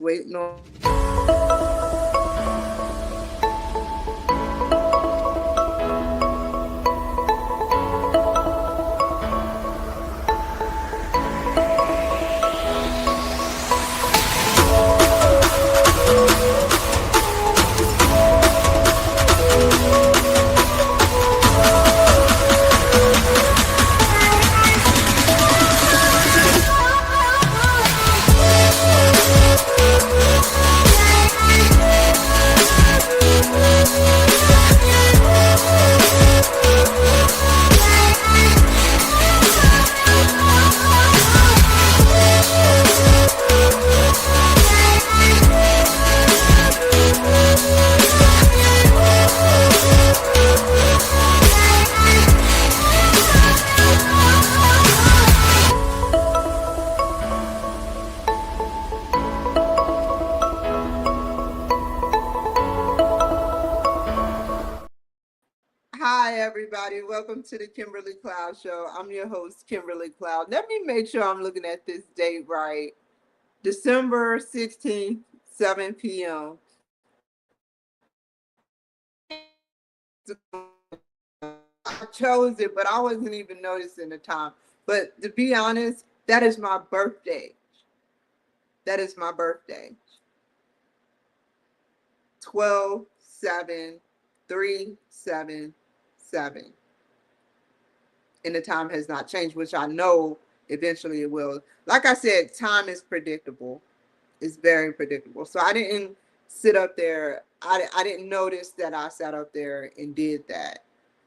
waiting on. Hi, everybody. Welcome to the Kimberly Cloud Show. I'm your host, Kimberly Cloud. Let me make sure I'm looking at this date right. December 16th, 7 p.m. I chose it, but I wasn't even noticing the time. But to be honest, that is my birthday. That is my birthday. 12/7/3/7/7. And the time has not changed, which I know eventually it will. Like I said, time is predictable. It's very predictable. So I didn't sit up there. I didn't notice that I sat up there and did that.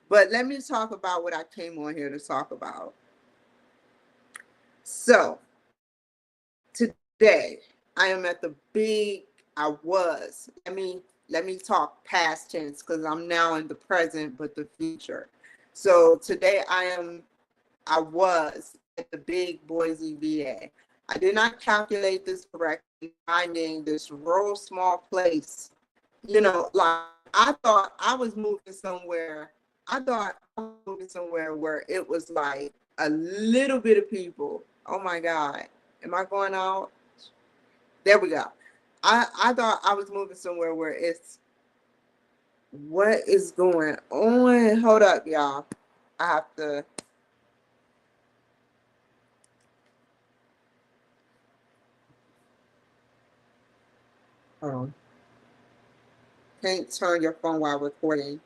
But let me talk about what I came on here to talk about. So today I am at the big, I was, let me talk past tense because I'm now in the present, but the future. So today I was at the big Boise VA. I did not calculate this correctly, finding this rural small place. Like I thought I was moving somewhere. I thought I was moving somewhere where it was like a little bit of people. Oh my God. Am I going out? There we go. I thought I was moving somewhere where it's, what is going on? Hold up, y'all. I have to. Oh, can't turn your phone while recording.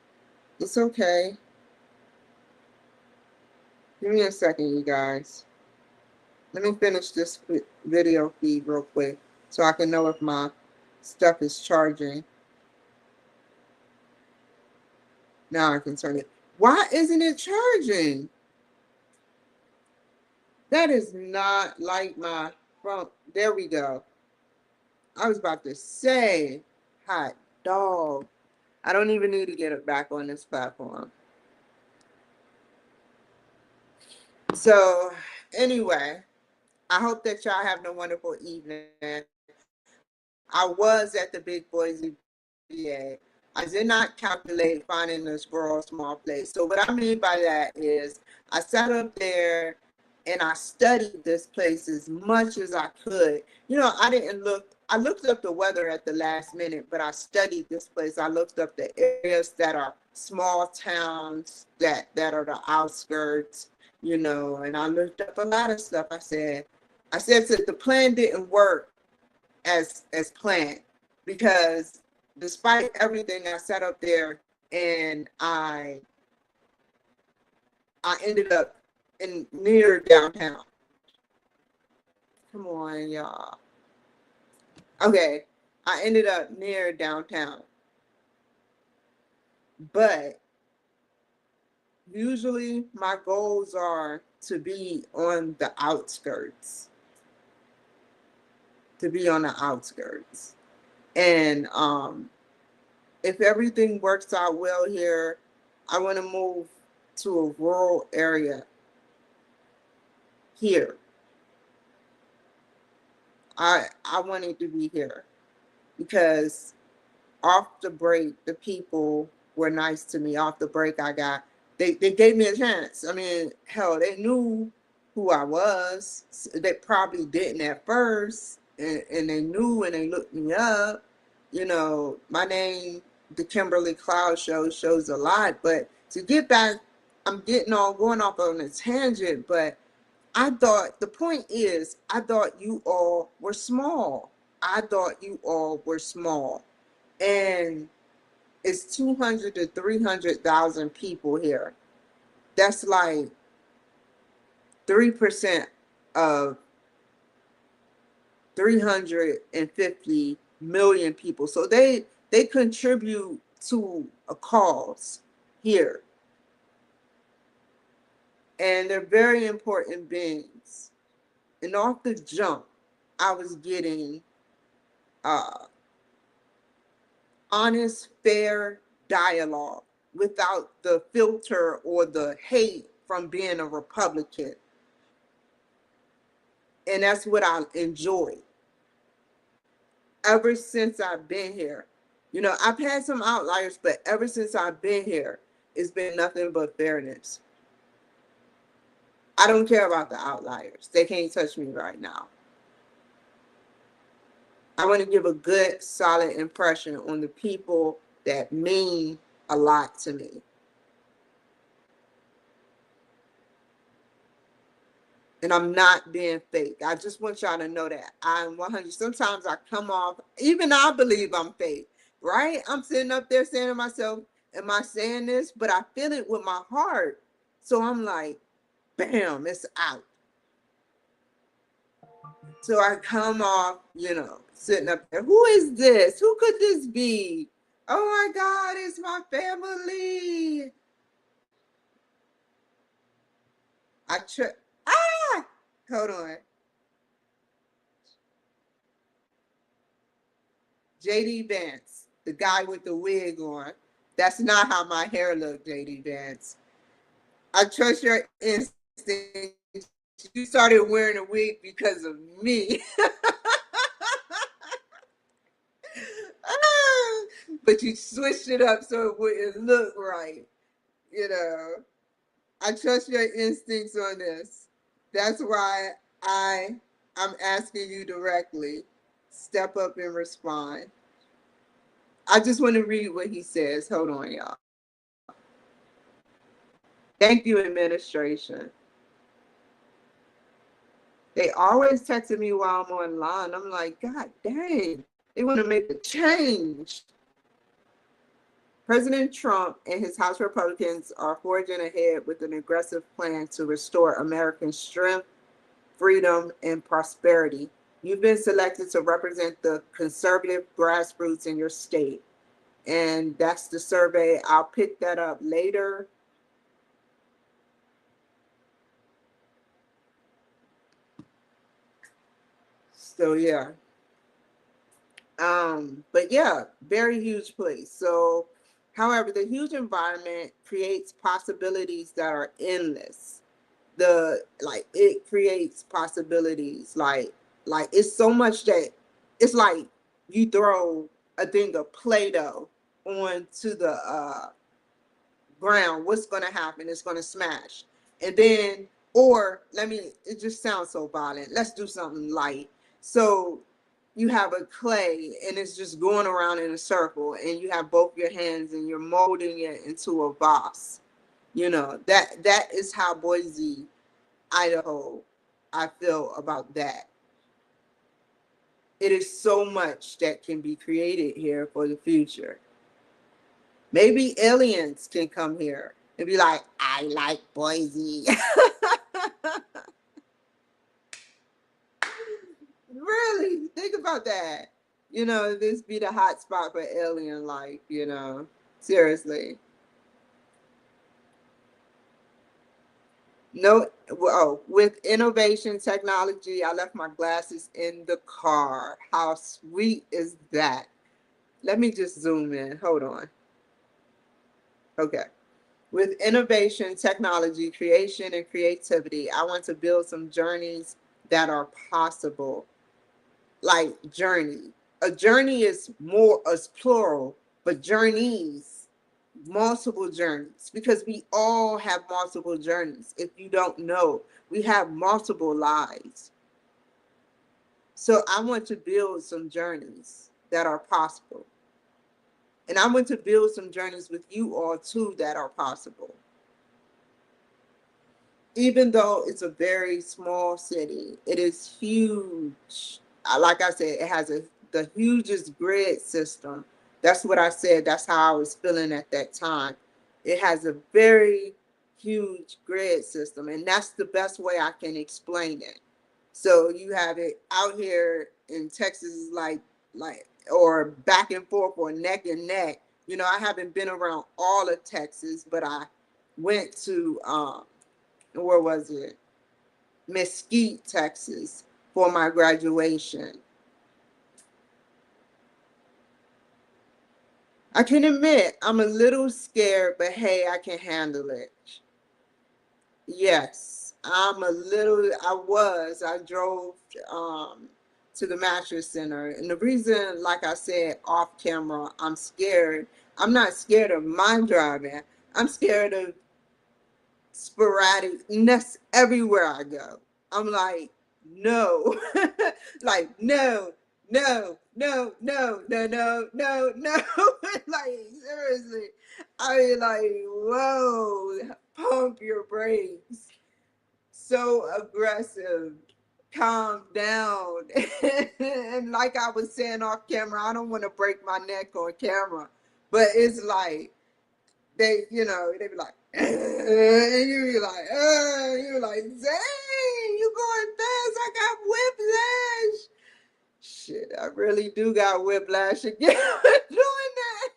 It's okay. Give me a second, you guys. Let me finish this video feed real quick so I can know if my stuff is charging. Now I can turn it. Why isn't it charging? That is not like my phone. There we go. I was about to say, hot dog. I don't even need to get it back on this platform. So anyway, I hope that y'all have a wonderful evening. I was at the Big Boise VA. I did not calculate finding this rural small place. So what I mean by that is I sat up there and I studied this place as much as I could. I looked up the weather at the last minute, but I studied this place. I looked up the areas that are small towns that are the outskirts, and I looked up a lot of stuff. I said that the plan didn't work as planned, because despite everything, I sat up there and I ended up in near downtown. Come on, y'all. Okay, I ended up near downtown, but usually my goals are to be on the outskirts. And if everything works out well here, I want to move to a rural area here. I wanted to be here because off the break, the people were nice to me. Off the break, they gave me a chance. I mean, hell, they knew who I was. They probably didn't at first, and they knew and they looked me up. You know, my name, the Kimberly Cloud Show, shows a lot. But to get back, I'm getting all going off on a tangent, but I thought, the point is, I thought you all were small. I thought you all were small. And it's 200 to 300,000 people here. That's like 3% of 350 million people. So they contribute to a cause here. And they're very important beings. And off the jump, I was getting honest, fair dialogue without the filter or the hate from being a Republican. And that's what I enjoy ever since I've been here. You know, I've had some outliers, but ever since I've been here, it's been nothing but fairness. I don't care about the outliers. They can't touch me right now. I want to give a good, solid impression on the people that mean a lot to me. And I'm not being fake. I just want y'all to know that I'm 100. Sometimes I come off, even I believe I'm fake, right? I'm sitting up there saying to myself, am I saying this? But I feel it with my heart. So I'm like, bam, it's out. So I come off, you know, sitting up there. Who is this? Who could this be? Oh my God, it's my family. Hold on. JD Vance, the guy with the wig on. That's not how my hair looked, JD Vance. I trust your instinct. You started wearing a wig because of me. But you switched it up so it wouldn't look right. You know, I trust your instincts on this. That's why I'm asking you directly. Step up and respond. I just want to read what he says. Hold on, y'all. Thank you, administration. They always texting me while I'm online. I'm like, God dang, they want to make a change. President Trump and his House Republicans are forging ahead with an aggressive plan to restore American strength, freedom, and prosperity. You've been selected to represent the conservative grassroots in your state. And that's the survey. I'll pick that up later. So yeah. But yeah, very huge place. So, however, the huge environment creates possibilities that are endless. It creates possibilities like it's so much that it's like you throw a thing of Play-Doh onto the ground. What's gonna happen? It's gonna smash. And then, or it just sounds so violent. Let's do something light. So you have a clay and it's just going around in a circle and you have both your hands and you're molding it into a vase. You know, that is how Boise, Idaho, I feel about that. It is so much that can be created here for the future. Maybe aliens can come here and be like, I like Boise. Really, think about that. You know, this be the hot spot for alien life, you know. Seriously. No, oh, with innovation technology, I left my glasses in the car. How sweet is that? Let me just zoom in. Hold on. Okay. With innovation, technology, creation, and creativity, I want to build some journeys that are possible. Like journey. A journey is more as plural, but journeys, multiple journeys, because we all have multiple journeys. If you don't know, we have multiple lives. So I want to build some journeys that are possible. And I want to build some journeys with you all too that are possible. Even though it's a very small city, it is huge. Like I said, it has the hugest grid system. That's what I said. That's how I was feeling at that time. It has a very huge grid system, and that's the best way I can explain it. So you have it out here in Texas, like or back and forth or neck and neck. You know, I haven't been around all of Texas, but I went to where was it? Mesquite, Texas, for my graduation. I can admit I'm a little scared, but hey, I can handle it. Yes, I drove um, to the mattress center. And the reason, like I said, off camera, I'm scared. I'm not scared of my driving. I'm scared of sporadicness everywhere I go. I'm like, no, like, no, no, no, no, no, no, no, no. Like, seriously. I mean, like, whoa, pump your brakes. So aggressive. Calm down. And like I was saying off camera, I don't want to break my neck on camera, but it's like, they be like, and you be like, you're like, dang, you going fast. I got whiplash. Shit, I really do got whiplash again doing that.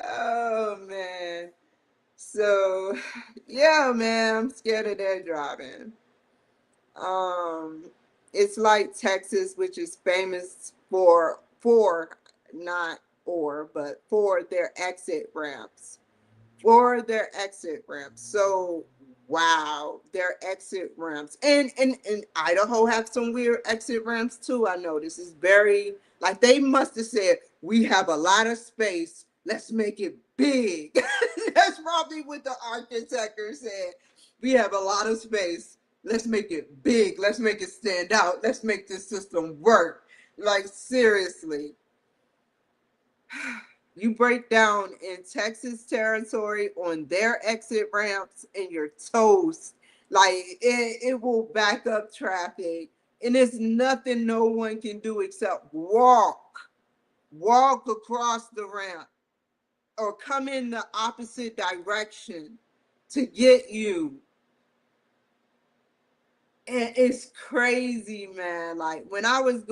Oh, man. So, yeah, man, I'm scared of that driving. Um, it's like Texas, which is famous for not but for their exit ramps. For their exit ramps. So wow, their exit ramps. And Idaho have some weird exit ramps too. I know this is very like they must have said, we have a lot of space. Let's make it big. That's probably what the architect said. We have a lot of space. Let's make it big. Let's make it stand out. Let's make this system work. Like seriously. You break down in Texas territory on their exit ramps and you're toast. Like it will back up traffic. And there's nothing no one can do except walk across the ramp or come in the opposite direction to get you. And it's crazy, man. Like when I was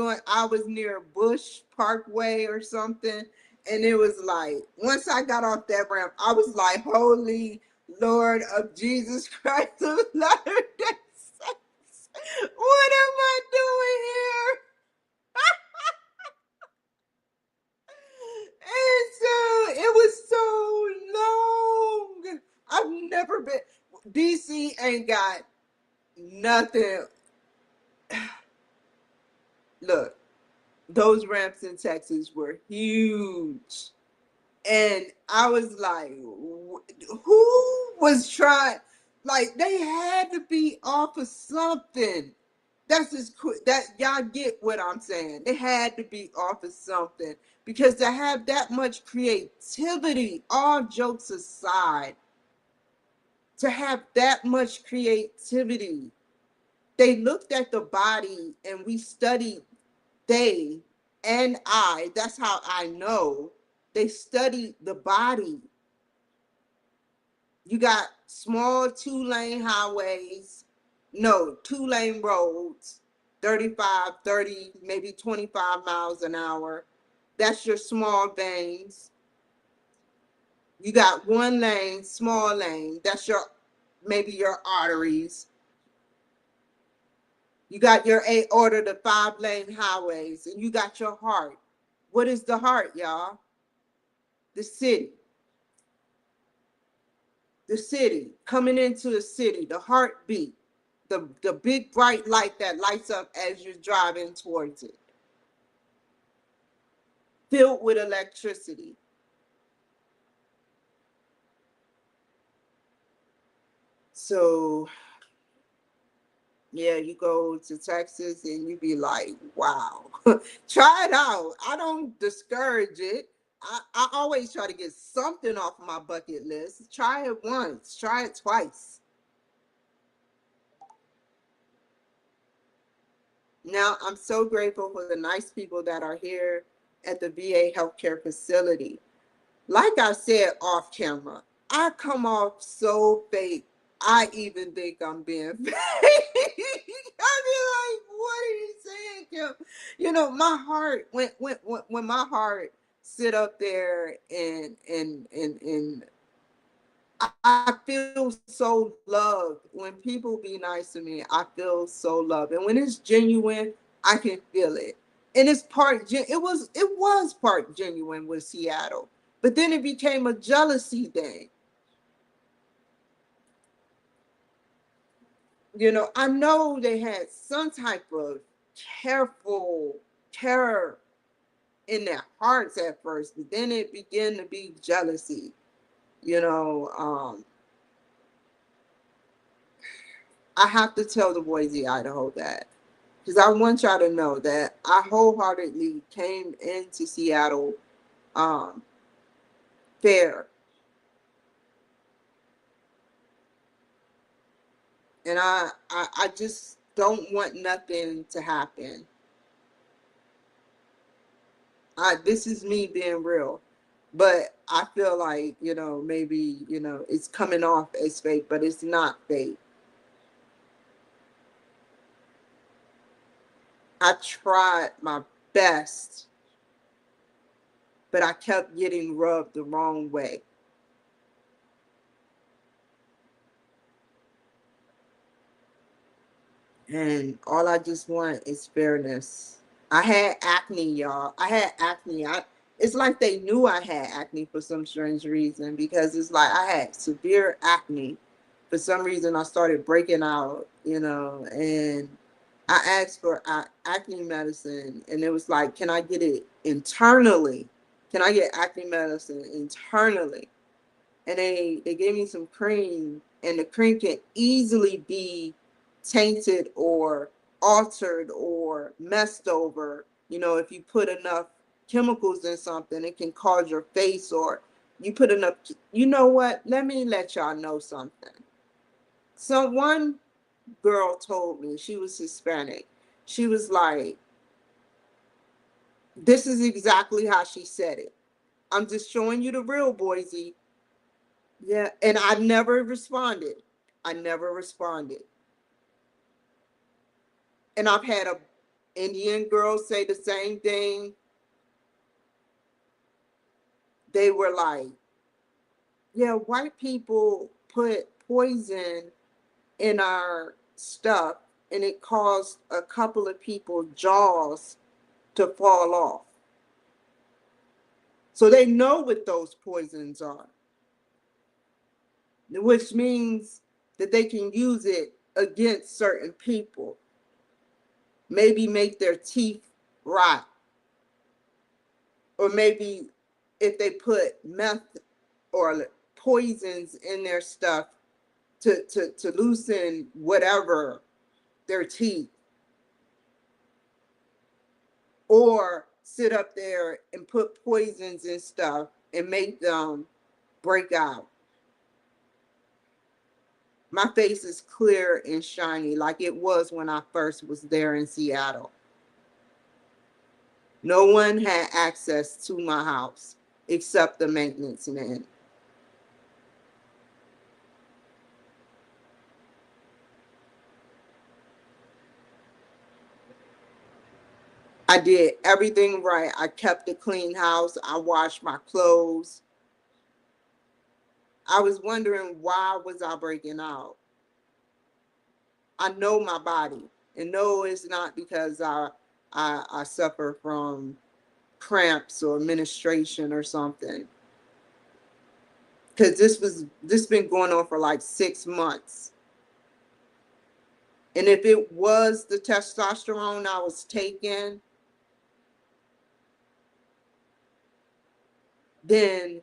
near Bush Parkway or something, and it was like once I got off that ramp, I was like, "Holy Lord of Jesus Christ of Latter-day Saints, what am I doing here?" And so it was so long. I've never been. DC ain't got nothing. Look, those ramps in Texas were huge. And I was like, who was trying? Like, they had to be off of something. That's just quick. That y'all get what I'm saying. They had to be off of something because to have that much creativity, all jokes aside, to have that much creativity, they looked at the body and we studied they and that's how I know they studied the body. You got small 2-lane highways, no, 2-lane roads, 35, 30, maybe 25 miles an hour. That's your small veins. You got 1 lane, small lane. That's maybe your arteries. You got your aorta, the 5-lane highways, and you got your heart. What is the heart, y'all? The city. The city. Coming into the city, the heartbeat. The big bright light that lights up as you're driving towards it. Filled with electricity. So, Yeah, you go to Texas and you be like, wow, try it out. I don't discourage it. I always try to get something off my bucket list. Try it once, try it twice. Now, I'm so grateful for the nice people that are here at the VA Healthcare facility. Like I said off camera, I come off so fake. I even think I'm being fake. I be like, what are you saying, Kim? You know, my heart when my heart sit up there and I feel so loved. When people be nice to me, I feel so loved. And when it's genuine, I can feel it. And it's it was part genuine with Seattle. But then it became a jealousy thing. You know, I know they had some type of careful terror in their hearts at first, but then it began to be jealousy. You know, I have to tell the Boise, Idaho that because I want y'all to know that I wholeheartedly came into Seattle um, fair, and I just don't want nothing to happen. This is me being real, but I feel like maybe it's coming off as fake, but it's not fake. I tried my best, but I kept getting rubbed the wrong way. And all I just want is fairness. I had acne, y'all. I had acne. It's like they knew I had acne for some strange reason because it's like I had severe acne. For some reason, I started breaking out, and I asked for acne medicine, and it was like, can I get it internally? Can I get acne medicine internally? And they gave me some cream, and the cream can easily be tainted or altered or messed over. If you put enough chemicals in something, it can cause your face, or you put enough. You know what? Let me let y'all know something. So one girl told me, she was Hispanic. She was like, this is exactly how she said it. I'm just showing you the real, Boise. Yeah, and I never responded. I never responded. And I've had a Indian girl say the same thing. They were like, "Yeah, white people put poison in our stuff, and it caused a couple of people's jaws to fall off." So they know what those poisons are, which means that they can use it against certain people, maybe make their teeth rot, or maybe if they put meth or poisons in their stuff to loosen whatever their teeth, or sit up there and put poisons in stuff and make them break out. My face is clear and shiny like it was when I first was there in Seattle. No one had access to my house except the maintenance man. I did everything right. I kept a clean house. I washed my clothes. I was wondering, why was I breaking out? I know my body, and no, it's not because I suffer from cramps or menstruation or something. Because this been going on for like 6 months. And if it was the testosterone I was taking, then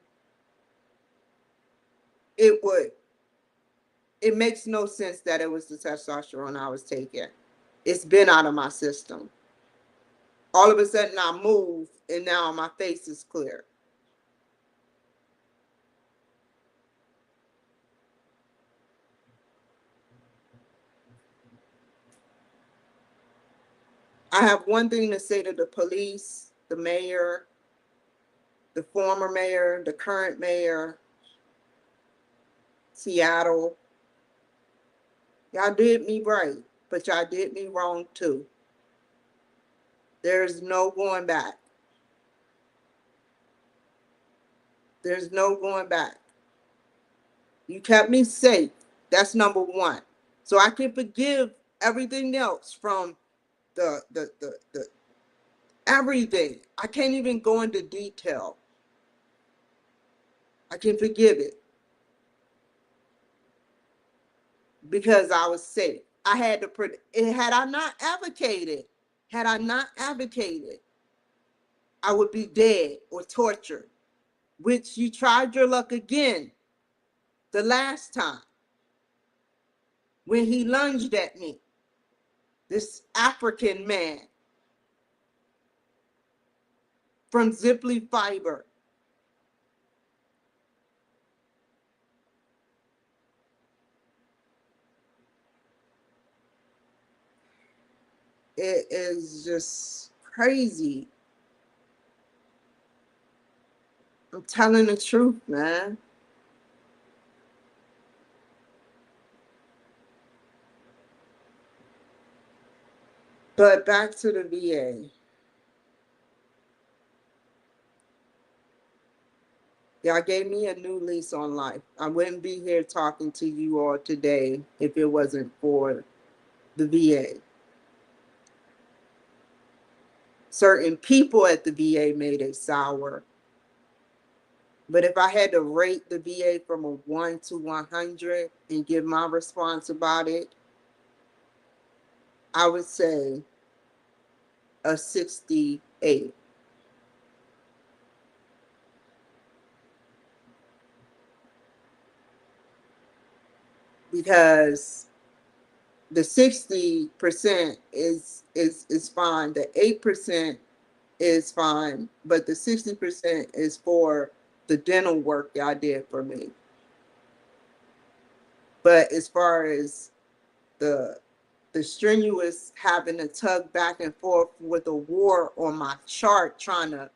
it would it makes no sense that it was the testosterone I was taking. It's been out of my system. All of a sudden I move and now my face is clear. I have one thing to say to the police, the mayor, the former mayor, the current mayor, Seattle. Y'all did me right, but y'all did me wrong too. There's no going back. There's no going back. You kept me safe. That's number one. So I can forgive everything else from the everything. I can't even go into detail. I can forgive it because I was safe. I had to had I not advocated, I would be dead or tortured, which you tried your luck again the last time when he lunged at me, this African man from Ziply Fiber. It is just crazy. I'm telling the truth, man. But back to the VA. Y'all gave me a new lease on life. I wouldn't be here talking to you all today if it wasn't for the VA. Certain people at the VA made it sour. But if I had to rate the VA from a 1 to 100 and give my response about it, I would say a 68. Because the 60% is fine. The 8% is fine, but the 60% is for the dental work y'all did for me. But as far as the strenuous having to tug back and forth with a war on my chart, trying to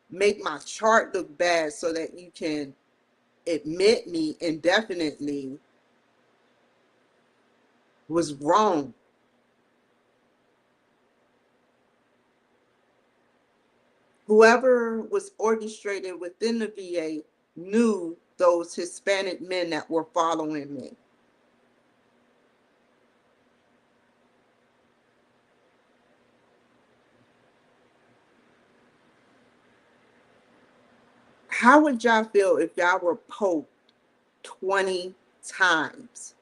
make my chart look bad so that you can admit me indefinitely, was wrong. Whoever was orchestrated within the VA knew those Hispanic men that were following me. How would y'all feel if y'all were poked 20 times?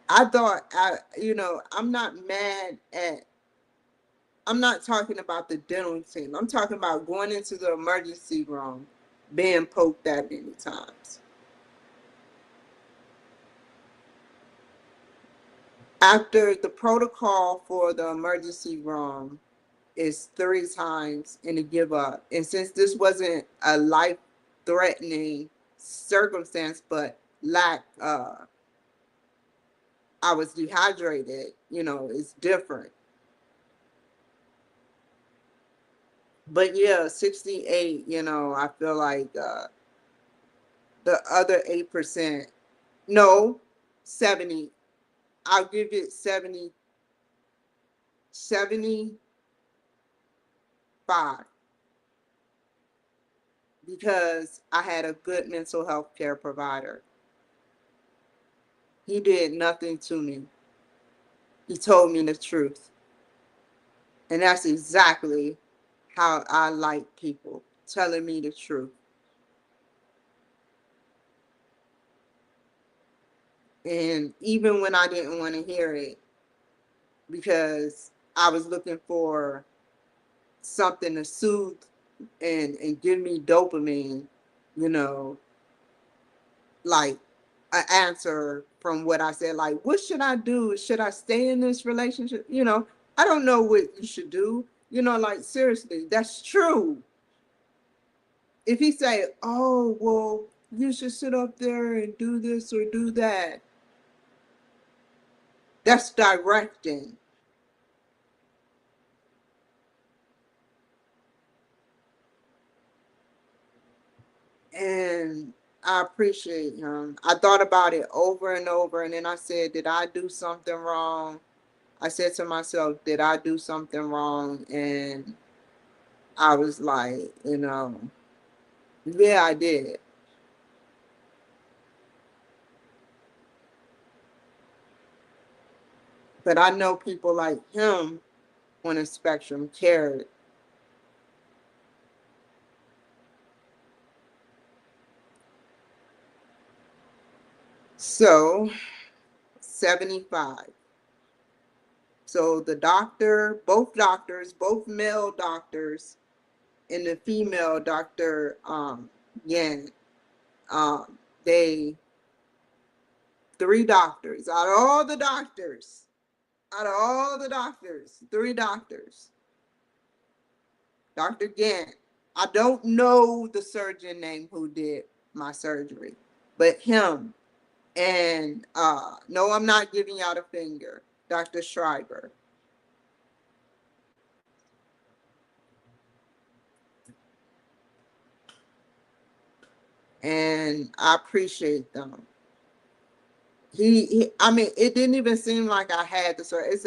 I thought, I'm not mad at, I'm not talking about the dental team. I'm talking about going into the emergency room, being poked that many times. After the protocol for the emergency room is 3 times and to give up. And since this wasn't a life-threatening circumstance, but I was dehydrated, it's different. But yeah, 68, I feel like the other 8%, no, 70, I'll give it 70, 75, because I had a good mental health care provider. He did nothing to me. He told me the truth. And that's exactly how I like people, telling me the truth. And even when I didn't want to hear it, because I was looking for something to soothe and give me dopamine, you know, like an answer from what I said. Like, what should I do? Should I stay in this relationship? You know, I don't know what you should do. You know, like, seriously, that's true. If he say, oh, well, you should sit up there and do this or do that, that's directing. And I appreciate him. I thought about it over and over, and then I said, did I do something wrong? I said to myself, did I do something wrong? And I was like, you know, yeah, I did. But I know people like him on a spectrum cared. So, 75. So the doctor, both male doctors, and the female doctor, Yan, um, they, three doctors, out of all the doctors, three doctors, Dr. Gant. I don't know the surgeon name who did my surgery, but him and no, I'm not giving out a finger, Dr. Schriber. And I appreciate them. I mean, it didn't even seem like I had the surgery.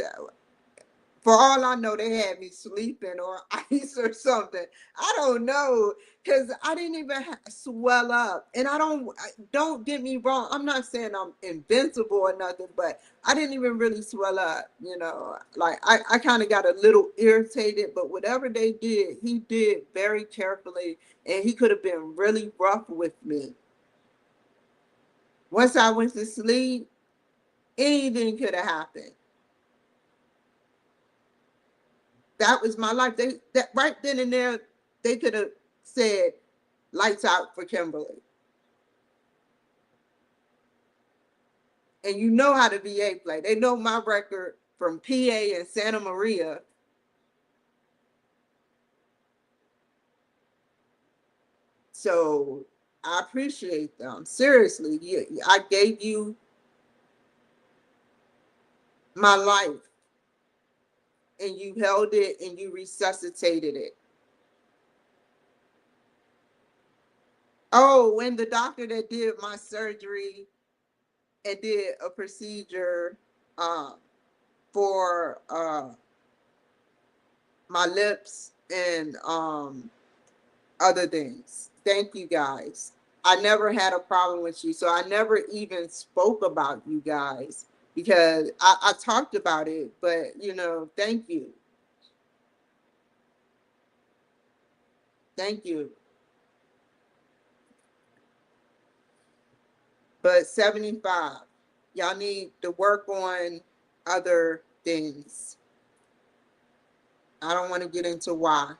For all I know, they had me sleeping or ice or something. I don't know, because I didn't even swell up. And don't get me wrong. I'm not saying I'm invincible or nothing, but I didn't even really swell up. You know, like I kind of got a little irritated, but whatever they did, he did very carefully, and he could have been really rough with me. Once I went to sleep, anything could have happened. That was my life. They that right then and there, they could have said, "Lights out for Kimberly." And you know how the VA play. They know my record from PA and Santa Maria. So I appreciate them. Seriously, I gave you my life, and you held it and you resuscitated it. Oh, and the doctor that did my surgery and did a procedure um, for my lips and other things. Thank you guys. I never had a problem with you. So I never even spoke about you guys because I talked about it, but you know, thank you. Thank you. But 75, y'all need to work on other things. I don't want to get into why.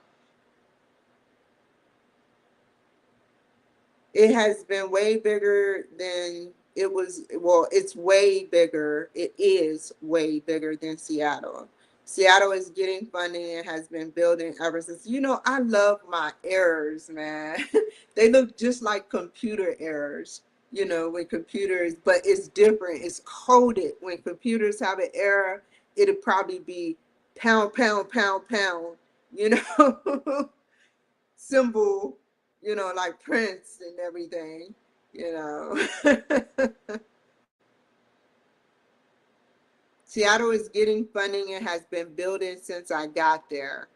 It has been way bigger than it was. Well, it's way bigger. It is way bigger than Seattle. Seattle is getting funding and has been building ever since. You know, I love my errors, man. They look just like computer errors, you know, when computers, but it's different. It's coded. When computers have an error, it'll probably be pound, pound, pound, pound, you know, symbol, you know, like Prince and everything, you know. Seattle is getting funding and has been building since I got there.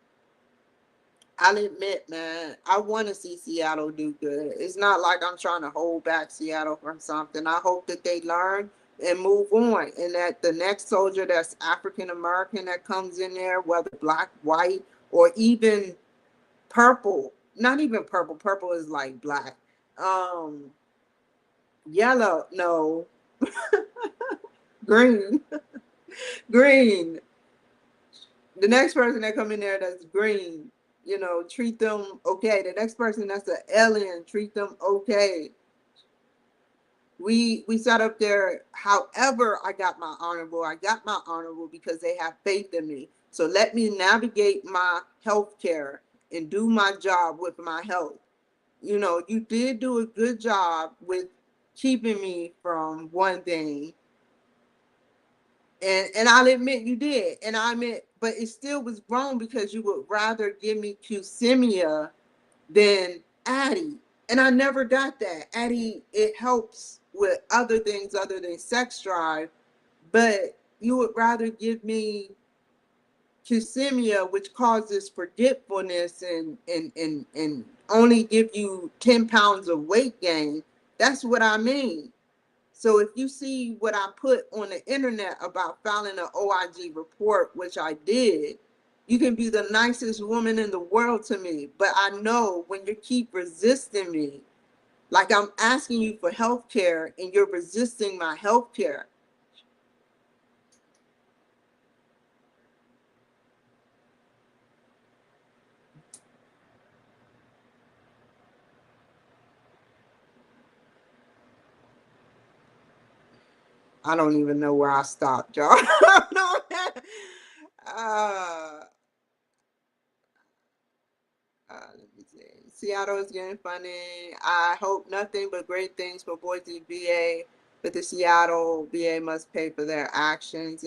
I'll admit, man, I want to see Seattle do good. It's not like I'm trying to hold back Seattle from something. I hope that they learn and move on, and that the next soldier that's African American that comes in there, whether black, white, or even purple, not even purple, purple is like black, um yellow, no, green, green, the next person that come in there that's green, You know, treat them okay. The next person that's an alien, treat them okay. We sat up there. However, I got my honorable. I got my honorable because they have faith in me. So let me navigate my health care and do my job with my health. You know, you did do a good job with keeping me from one thing. And I'll admit you did. And I admit, but it still was wrong because you would rather give me Qsimia than Addie. And I never got that. Addie, it helps with other things other than sex drive, but you would rather give me Qsimia, which causes forgetfulness and only give you 10 pounds of weight gain. That's what I mean. So if you see what I put on the internet about filing an OIG report, which I did, you can be the nicest woman in the world to me. But I know when you keep resisting me, like I'm asking you for health care and you're resisting my health care. I don't even know where I stopped, y'all. uh, Let me see. Seattle is getting funny. I hope nothing but great things for Boise VA, but the Seattle VA must pay for their actions.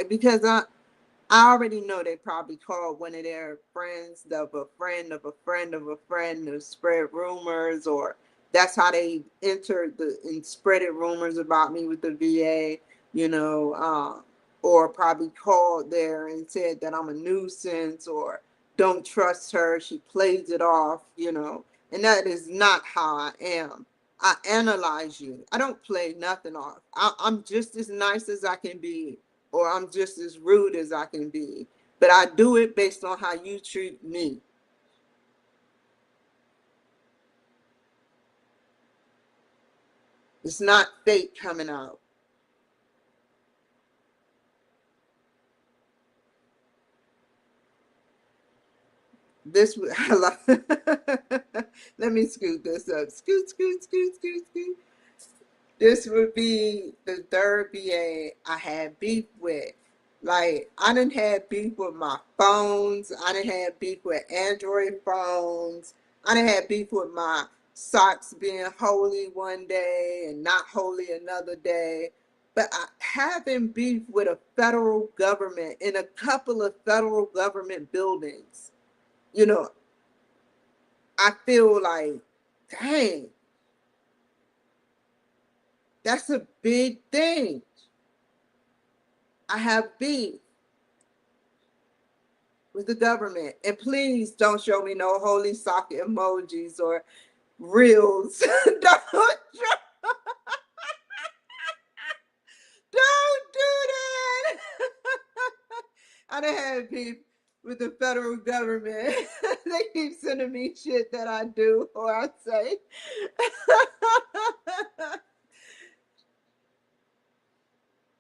Because I already know they probably called one of their friends of a friend of a friend of a friend to spread rumors, or that's how they entered and spreaded rumors about me with the VA, you know, or probably called there and said that I'm a nuisance or don't trust her. She plays it off, you know, and that is not how I am. I analyze you. I don't play nothing off. I'm just as nice as I can be, or I'm just as rude as I can be. But I do it based on how you treat me. It's not fake coming out. This would, let me scoot this up. Scoot, scoot, scoot, scoot, scoot. This would be the third VA I had beef with. Like, I done had beef with my phones. I done had beef with Android phones. I done had beef with my socks being holy one day and not holy another day. But having beef with a federal government in a couple of federal government buildings, you know, I feel like, dang, that's a big thing. I have beef with the government. And please don't show me no holy sock emojis or reels. Don't do that. I done had beef with the federal government. They keep sending me shit that I do or I say.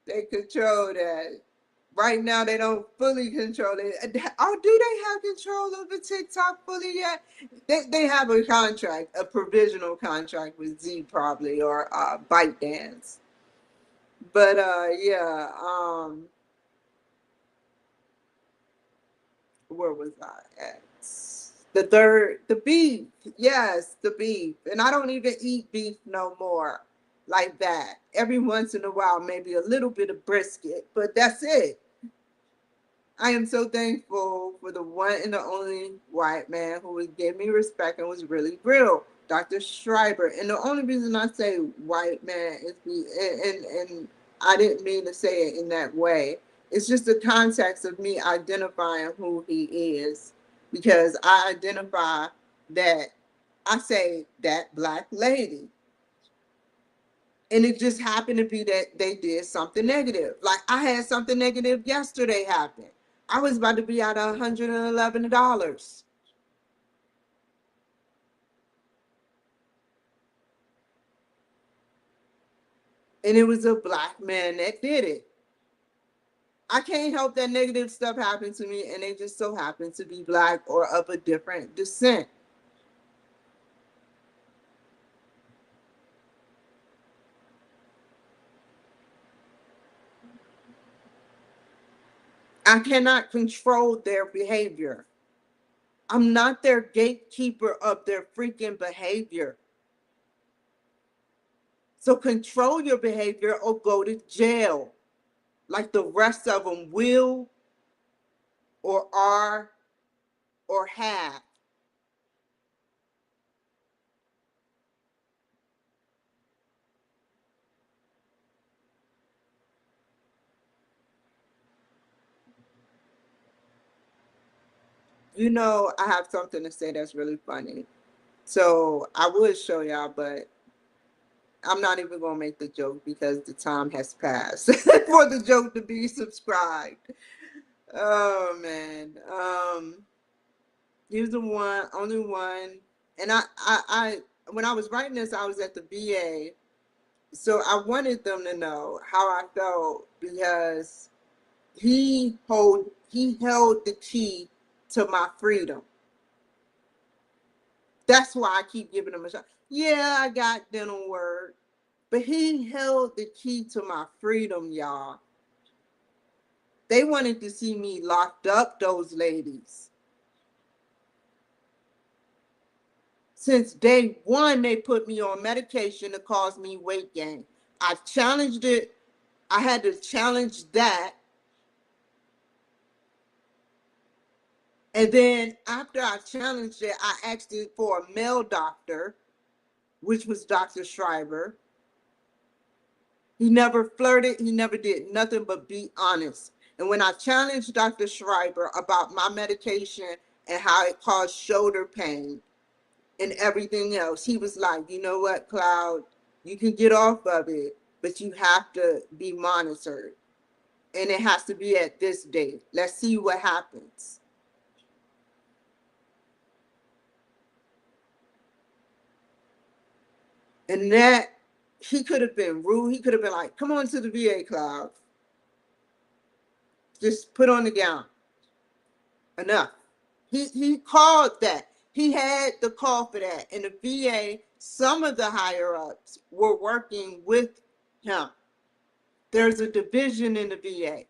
They control that. Right now, they don't fully control it. Oh, do they have control over TikTok fully yet? They have a contract, a provisional contract with Z probably, or ByteDance. But yeah, where was I at? The third, the beef. Yes, the beef. And I don't even eat beef no more like that. Every once in a while, maybe a little bit of brisket, but that's it. I am so thankful for the one and the only white man who gave me respect and was really real, Dr. Schriber. And the only reason I say white man is and I didn't mean to say it in that way. It's just the context of me identifying who he is, because I identify that I say that black lady. And it just happened to be that they did something negative. Like I had something negative yesterday happen. I was about to be out $111. And it was a black man that did it. I can't help that negative stuff happen to me, and they just so happen to be Black or of a different descent. I cannot control their behavior. I'm not their gatekeeper of their freaking behavior. So control your behavior or go to jail, like the rest of them will or are or have. You know, I have something to say that's really funny. So I would show y'all, but I'm not even going to make the joke because the time has passed for the joke to be subscribed. Oh, man. Here's the one, only one. And when I was writing this, I was at the VA. So I wanted them to know how I felt because he held the key to my freedom. That's why I keep giving him a shot. Yeah, I got dental work, but he held the key to my freedom, y'all. They wanted to see me locked up, those ladies. Since day one, they put me on medication to cause me weight gain. I challenged it. I had to challenge that. And then after I challenged it, I asked it for a male doctor, which was Dr. Schriber. He never flirted. He never did nothing but be honest. And when I challenged Dr. Schriber about my medication and how it caused shoulder pain and everything else, he was like, you know what, Cloud, you can get off of it, but you have to be monitored. And it has to be at this date. Let's see what happens. And that, he could have been rude. He could have been like, come on to the VA, Cloud. Just put on the gown. Enough. He called that. He had the call for that. In the VA, some of the higher ups were working with him. There's a division in the VA.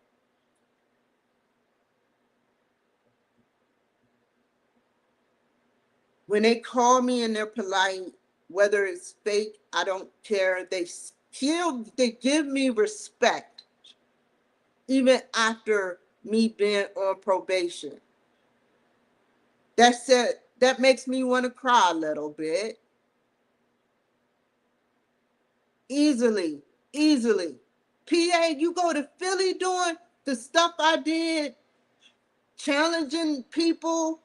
When they call me and they're polite, whether it's fake, I don't care. They give me respect, even after me being on probation. That's it. That makes me want to cry a little bit. Easily, easily. PA, you go to Philly doing the stuff I did, challenging people,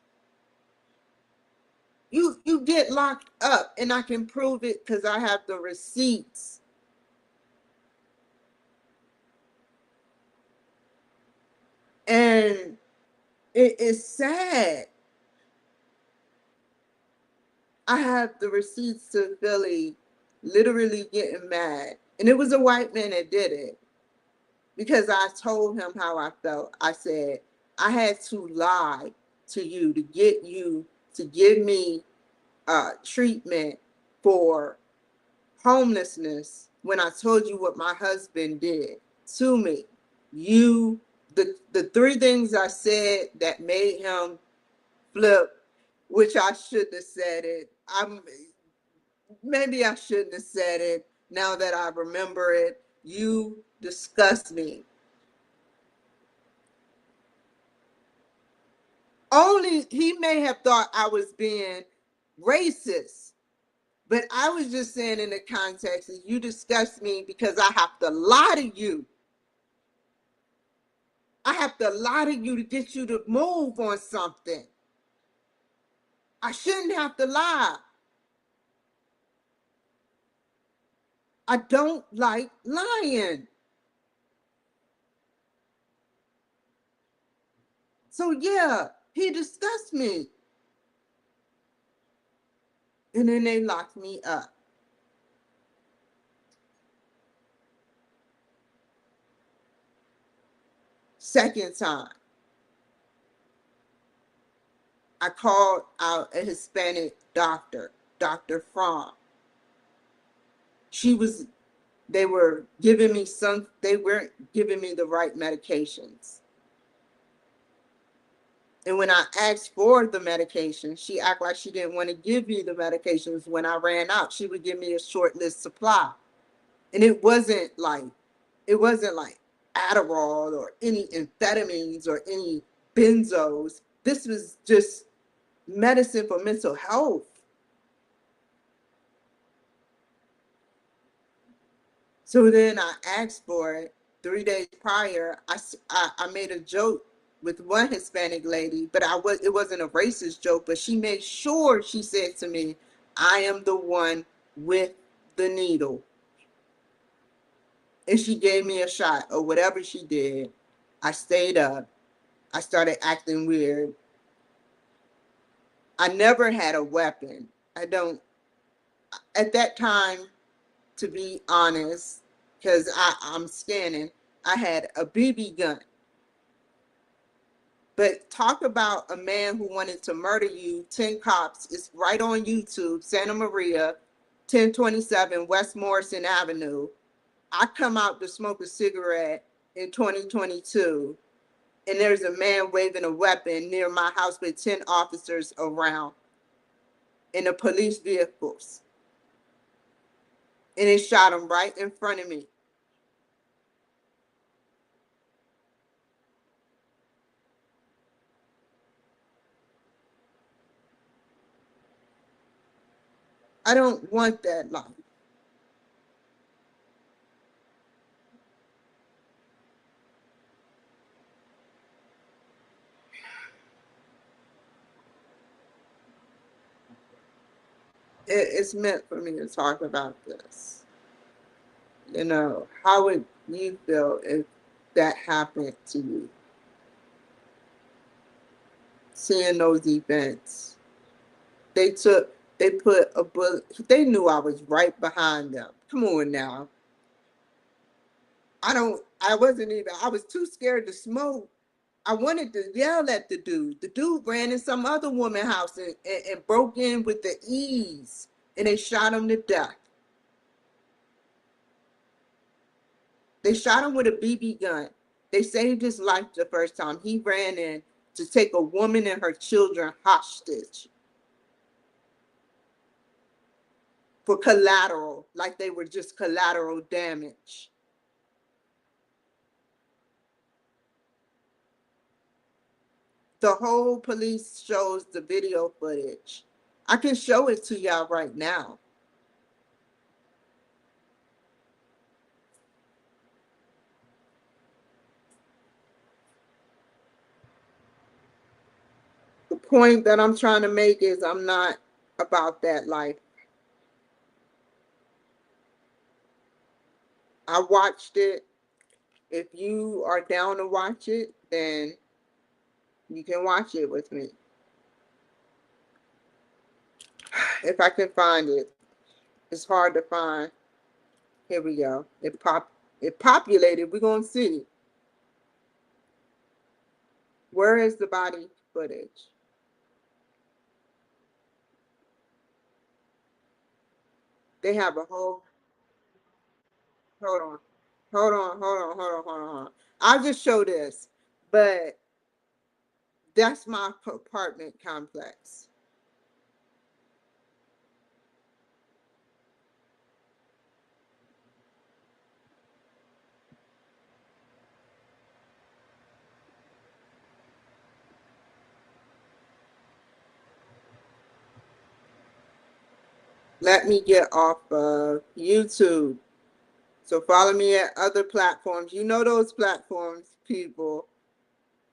you get locked up, and I can prove it because I have the receipts. And it is sad. I have the receipts to Philly literally getting mad. And it was a white man that did it because I told him how I felt. I said, I had to lie to you to get you to give me treatment for homelessness when I told you what my husband did to me. You, the three things I said that made him flip, which I shouldn't have said it. Maybe I shouldn't have said it. Now that I remember it, you disgust me. Only he may have thought I was being racist, but I was just saying in the context that you disgust me because I have to lie to you. I have to lie to you to get you to move on something. I shouldn't have to lie. I don't like lying. So yeah, he disgusts me. And then they locked me up. Second time, I called out a Hispanic doctor, Dr. Fromm. They weren't giving me the right medications. And when I asked for the medication, she acted like she didn't want to give me the medications. When I ran out, she would give me a short list supply. And it wasn't like Adderall or any amphetamines or any benzos. This was just medicine for mental health. So then I asked for it. 3 days prior, I made a joke with one Hispanic lady, but it wasn't a racist joke, but she made sure she said to me, I am the one with the needle. And she gave me a shot or whatever she did. I stayed up. I started acting weird. I never had a weapon. I don't, at that time, to be honest, because I'm scanning, I had a BB gun. But talk about a man who wanted to murder you, 10 cops. It's right on YouTube, Santa Maria, 1027 West Morrison Avenue. I come out to smoke a cigarette in 2022, and there's a man waving a weapon near my house with 10 officers around in the police vehicles. And it shot him right in front of me. I don't want that life. It's meant for me to talk about this. You know, how would you feel if that happened to you? Seeing those events. They put a bullet, they knew I was right behind them. Come on now. I wasn't even, I was too scared to smoke. I wanted to yell at the dude. The dude ran in some other woman's house and broke in with the ease, and they shot him to death. They shot him with a BB gun. They saved his life the first time. He ran in to take a woman and her children hostage for collateral, like they were just collateral damage. The whole police shows the video footage. I can show it to y'all right now. The point that I'm trying to make is I'm not about that life. I watched it. If you are down to watch it, then you can watch it with me. If I can find it. It's hard to find. Here we go. It populated. We're gonna see. Where is the body footage? They have a whole, hold on. Hold on. I'll just show this. But that's my apartment complex. Let me get off of YouTube. So follow me at other platforms. You know those platforms, people.